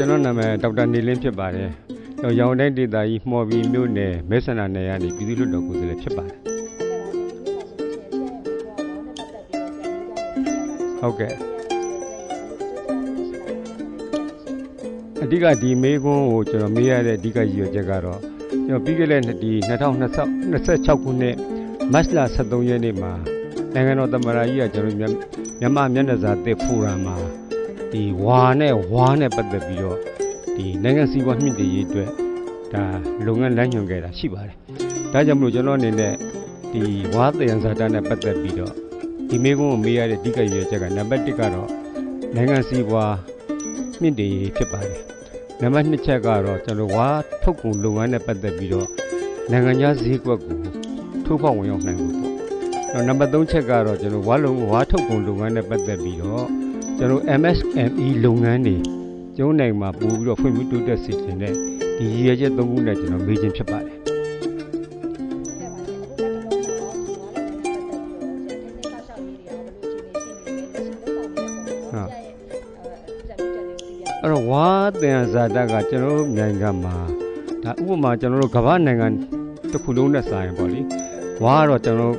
ကျွန်တော်နာမည်ဒေါက်တာနေလင်းဖြစ်ပါတယ်။ရောင်တိုင်းဒေသကြီးမှော်ဘီမြို့နယ်မဲဆန္ဒနယ်ကနေပြည်သူ့လွှတ်တော်ကိုယ်စားလှယ်ဖြစ်ပါတယ်။ဟုတ်ကဲ့အဓိကဒီမေးခွန်းကိုကျွန်တော်မေးရတဲ့အဓိကရည်ရွယ်ချက်ကတော့ကျွန်တော်ပြီးခဲ့တဲ့ဒီ2026ခုနှစ်မတ်လ23ရက်နေ့မှာနိုင်ငံတော်သမ္မတကြီးကကျွန်တော်မြန်မာမျက်နှာစာသစ်ဖိုရမ်မှာဒီဝါနဲ့ပတ်သက်ပြီးတော့ဒီနိုင်ငံစီးပွားမြင့်တင်ရေးအတွက်ဒါလုပ်ငန်းလမ်းညွှန်ခဲ့တာရှိပါတယ်။ဒါကြောင့်မလို့ကျွန်တော်အနေနဲ့ဒီဝါသယံဇာတနဲ့ပတ်သက်ပြီးတော့ဒီမေးခွန်းကိုမေးရတဲ့အဓိကရည်ရွယ်ချက်ကနံပါတ်1ကတော့နိုင်ငံစီးပွားမြင့်တင်ရေးဖြစ်ပါတယ်။နံပါတ်2ချက်ကတော့ကျွန်တော်ဝါထုတ်ကုန်လုပ်ငန်းနဲ့ပတ်သက်ပြီးတော့နိုင်ငံခြားဈေးကွက်ကိုထိုးဖောက်ဝင်ရောက်နိုင်ဖို့ပေါ့။နောက်နံပါတ်3ချက်ကတော့ကျွန်တော်ဝါထုတ်ကုန်လုပ်ငန်းနဲ့ပတ်သက်ပြီးတော့ကျွန်တော် MSME လုပ်ငန်းတွေကျုံးနိုင်မှာပို့ပြီးတော့ဖွံ့ဖြိုးတိုးတက်စေခြင်းနဲ့ဒီရည်ရွယ်ချက်3ခုနဲ့ကျွန်တော်မေးခြင်းဖြစ်ပါတယ်။အဲ့တော့ဝါသယံဇာတကကျွန်တော်နိုင်ငံမှာဒါဥပမာကျွန်တော်တို့ကမ္ဘာနိုင်ငံတစ်ခုလုံးနဲ့ဆိုင်ပေါ့လေဝါကတော့ကျွန်တော်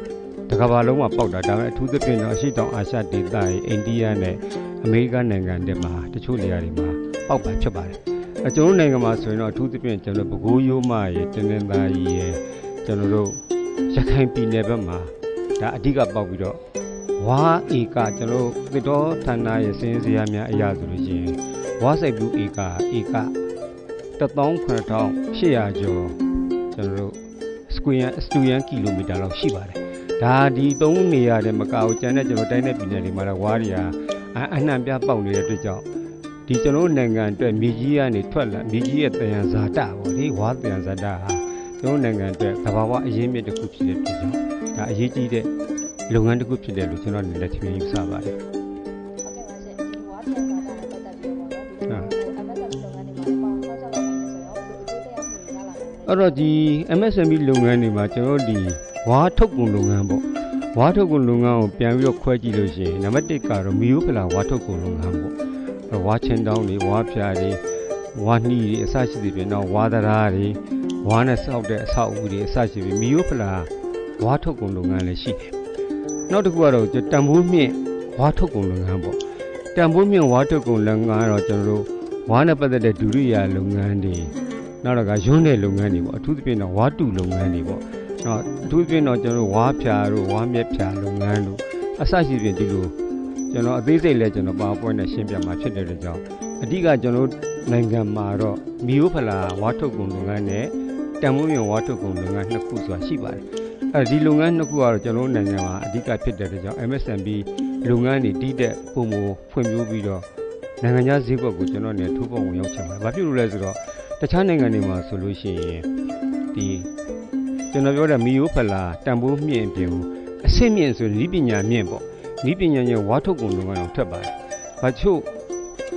တကမ္ဘာလုံးမှာပေါက်တာဒါပေမဲ့အထူးသဖြင့်တော့အရှေ့တောင်အာရှဒေသရဲ့အိန္ဒိယနဲ့အမေရိကန်နိုင်ငံတွေမှာတချို့နေရာတွေမှာပေါက်ပါဖြစ်ပါတယ်။ကျွန်တော်နိုင်ငံမှာဆိုရင်တော့အထူးသဖြင့်ကျွန်တော်ပဲခူးရိုးမရဲ့တင်းတင်းသားကြီးရဲ့ကျွန်တော်တို့ရခိုင်ပြည်နယ်ဘက်မှာဒါအဓိကပေါက်ပြီးတော့ဝါဧကကျွန်တော်သစ်တော်ဌာနရဲ့စင်းစရာများအရာဆိုလို့ရှိရင်ဝါစိုက်ဘူးဧက198,800ကျော်ကျွန်တော်တို့စတူယန်ကီလိုမီတာလောက်ရှိပါတယ်။ဒါဒီ3နေရာတည်းမကဘူးကျန်တဲ့ကျွန်တော်တိုင်းတဲ့ပြည်နယ်တွေမှာလည်းဝါတွေအနှံ့ပြပေါက်နေတဲ့အတွက်ကြောင့်ဒီကျွန်တော်နိုင်ငံအတွက်မြေကြီးကနေထွက်လာမြေကြီးရဲ့သယံဇာတပေါ့လေဝါသယံဇာတဟာကျွန်တော်နိုင်ငံအတွက်သဘာဝအရင်းမြစ်တစ်ခုဖြစ်တဲ့အတွက်ကြောင့်ဒါအရေးကြီးတဲ့လုပ်ငန်းတစ်ခုဖြစ်တယ်လို့ကျွန်တော်အနေနဲ့ထင်ယူဆပါတယ်။အဲ့တော့ဒီ MSME လုပ်ငန်းတွေမှာကျွန်တော်ဒီဝါထုတ်ကုန်လုပ်ငန်းပေါ့ဝါထုတ်ကုန်လုပ်ငန်းကိုပြန်ပြီးတော့ခွဲကြည့်လို့ရှိရင်နံပါတ်1ကတော့မီယိုဖလာဝါထုတ်ကုန်လုပ်ငန်းပေါ့ဝါချင်းတောင်းတွေဝါဖြာတွေဝါနှီးတွေအစရှိသည်ဖြင့်တော့ဝါသရာတွေဝါနဲ့စောက်တဲ့အဆောက်အဦတွေအစရှိပြီးမီယိုဖလာဝါထုတ်ကုန်လုပ်ငန်းလည်းရှိတယ်။နောက်တစ်ခုကတော့တန်ဖိုးမြင့်ဝါထုတ်ကုန်လုပ်ငန်းပေါ့တန်ဖိုးမြင့်ဝါထုတ်ကုန်လုပ်ငန်းကတော့ကျွန်တော်တို့ဝါနဲ့ပတ်သက်တဲ့ဒုတိယလုပ်ငန်းတွေနောက်တော့ကရွန်းတဲ့လုပ်ငန်းတွေပေါ့အထူးသဖြင့်တော့ဝါတူလုပ်ငန်းတွေပေါ့နော်အထူးသဖြင့်တော့ကျွန်တော်တို့ဝါဖြာတို့ဝါမြက်ဖြာလုပ်ငန်းတို့အစရှိပြင်ဒီလိုကျွန်တော်အသေးစိတ်လဲကျွန်တော်PowerPointနဲ့ရှင်းပြမှာဖြစ်တဲ့အတွက်ကြောင့်အဓိကကျွန်တော်နိုင်ငံမှာတော့မီယိုဖလာဝါထုတ်ကုန်လုပ်ငန်းနဲ့တန်ဖိုးမြင့်ဝါထုတ်ကုန်လုပ်ငန်း2ခုဆိုတာရှိပါတယ်အဲဒီလုပ်ငန်း2ခုကတော့ကျွန်တော်နိုင်ငံမှာအဓိကဖြစ်တဲ့အတွက်ကြောင့် MSME လုပ်ငန်းတွေတီးတဲ့ပုံမဖွံ့ဖြိုးပြီးတော့နိုင်ငံခြားဈေးကွက်ကိုကျွန်တော်နဲ့ထိုးပေါက်ဝင်ရောက်ချင်ပါတယ်။ဘာဖြစ်လို့လဲဆိုတော့တခြားနိုင်ငံတွေမှာဆိုလို့ရှိရင်ဒီကျွန်တော်ပြောတဲ့မီယိုဖလာတန်ဖိုးမြင့်အပြင်ကိုအဆင့်မြင့်ဆိုနည်းပညာမြင့်ပေါ့နည်းပညာရဲ့ဝါထုတ်ကုန်လုပ်ငန်းအောင်ထက်ပါတယ်။ဘာချို့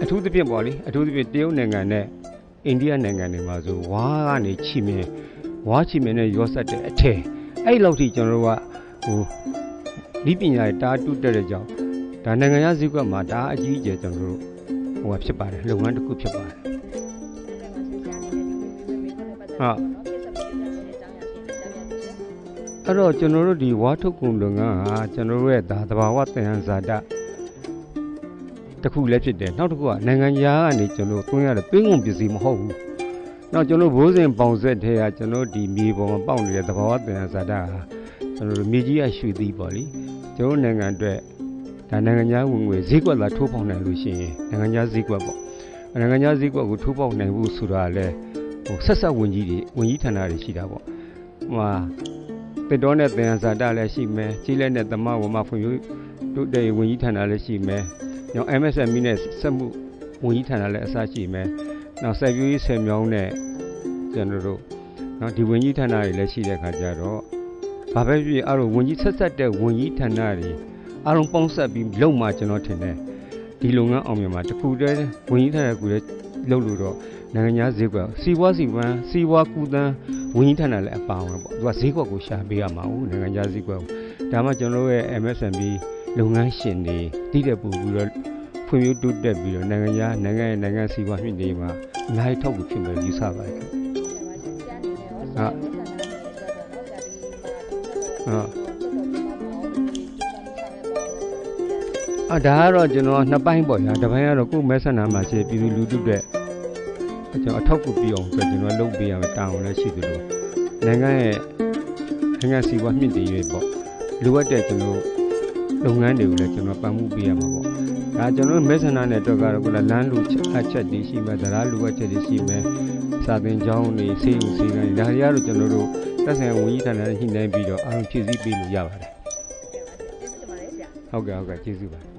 အထူးသဖြင့်ပေါ့လေအထူးသဖြင့်တရုတ်နိုင်ငံနဲ့အိန္ဒိယနိုင်ငံတွေမှာဆိုဝါကနေချီမင်းဝါချီမင်းနဲ့ရောဆက်တဲ့အထည်အဲ့လောက်ထိကျွန်တော်တို့ကနည်းပညာတားတူးတဲ့ကြောင့်ဒါနိုင်ငံခြားဈေးကွက်မှာဒါအကြီးအကျယ်ကျွန်တော်တို့ဖြစ်ပါတယ်လုပ်ငန်းတစ်ခုဖြစ်ပါတယ်။အဲ့တော့ကျွန်တော်တို့ဒီဝါထုတ်ကုန်လုပ်ငန်းဟာကျွန်တော်တို့ရဲ့သဘာဝသယံဇာတတစ်ခုလည်းဖြစ်တယ်နောက်တစ်ခုကနိုင်ငံခြားကနေကျွန်တော်သွင်းရတဲ့သွင်းကုန်ပစ္စည်းမဟုတ်ဘူးနောက်ကျွန်တော်ဘိုးစဉ်ပေါင်ဆက်ထဲကကျွန်တော်ဒီမြေပေါ်မှာပေါက်နေတဲ့သဘာဝသယံဇာတဟာကျွန်တော်တို့မြေကြီးကရွှေသီးပေါ့လေကျွန်တော်နိုင်ငံအတွက်ဒါနိုင်ငံခြားဝင်ငွေဈေးကွက်လာထိုးပေါက်နိုင်လို့ရှိရင်နိုင်ငံခြားဈေးကွက်ပေါ့နိုင်ငံခြားဈေးကွက်ကိုထိုးပေါက်နိုင်ဖို့ဆိုတာလဲဆက်ဝင်ကြီးဌာနတွေရှိတာပေါ့တစ်တော်နဲ့သယံဇာတလည်းရှိမယ်ကြီးလက်နဲ့သမဝမဖွံ့ဖြိုးတိုးတက်ဝင်ကြီးဌာနလည်းရှိမယ်နောက် MSME နဲ့စက်မှုဝင်ကြီးဌာနလည်းအစရှိမယ်နောက်စိုက်ပျိုးရေးဆယ်မြောင်းနဲ့ကျွန်တော်တို့နော်ဒီဝင်ကြီးဌာနတွေလည်းရှိတဲ့ခါကျတော့ဘာပဲဖြစ်အဲ့လိုဝင်ကြီးဆက်တဲ့ဝင်ကြီးဌာနတွေအားလုံးပေါင်းဆက်ပြီးလုံမှကျွန်တော်ထင်တယ်ဒီလုပ်ငန်းအောင်မြင်မှာတခုတည်းဝင်ကြီးဌာနကူလည်းလုပ်လို့တော့နိုင်ငံခြားဈေးကွက်စီးပွားကူးသန်းဝင်ကြီးဌာနလည်းအပါဝင်ပေါ့သူကဈေးကွက်ကိုရှာပေးရမှာဟုတ်နိုင်ငံခြားဈေးကွက်ဒါမှကျွန်တော်ရဲ့ MSME လုပ်ငန်းရှင်တွေတည်တဲ့ပူပြီးတော့ ဖွံ့ဖြိုးတိုးတက်ပြီးတော့နိုင်ငံစီးပွားမြင့်တင်မှာအများကြီးထောက်ကူဖြစ်မယ်ယူဆပါတယ်ခင်ဒါကတော့ကျွန်တော်နှစ်ပိုင်းပေါ့ညာတစ်ပိုင်းကတော့ကိုယ်မဲဆန္ဒမှာရှိပြည်သူလူထုတွေကျွန်တော်အထောက်ကူပြအောင်ဆိုကျွန်တော်လုပ်ပေးရမယ်တာဝန်လည်းရှိသလိုနိုင်ငံစီးပွားမြင့်တင်ရေးပေါ့လိုအပ်တဲ့ကျွန်တော်လုပ်ငန်းတွေကိုလည်းကျွန်တော်ပံ့ပိုးပေးရမှာပေါ့ဒါကျွန်တော်မဲဆန္ဒနဲ့တော့ကတော့လမ်းလူအချက်တွေရှိမယ်တရားလူအချက်တွေရှိမယ်စာသင်ကျောင်းတွေစေုံစေကန်းဒါတွေကတော့ကျွန်တော်တို့သက်ဆိုင်ဝန်ကြီးဌာနနဲ့ညှိနှိုင်းပြီးတော့အားလုံးဖြည့်ဆည်းပေးလို့ရပါတယ်ဟုတ်ကဲ့ကျေးဇူးပါ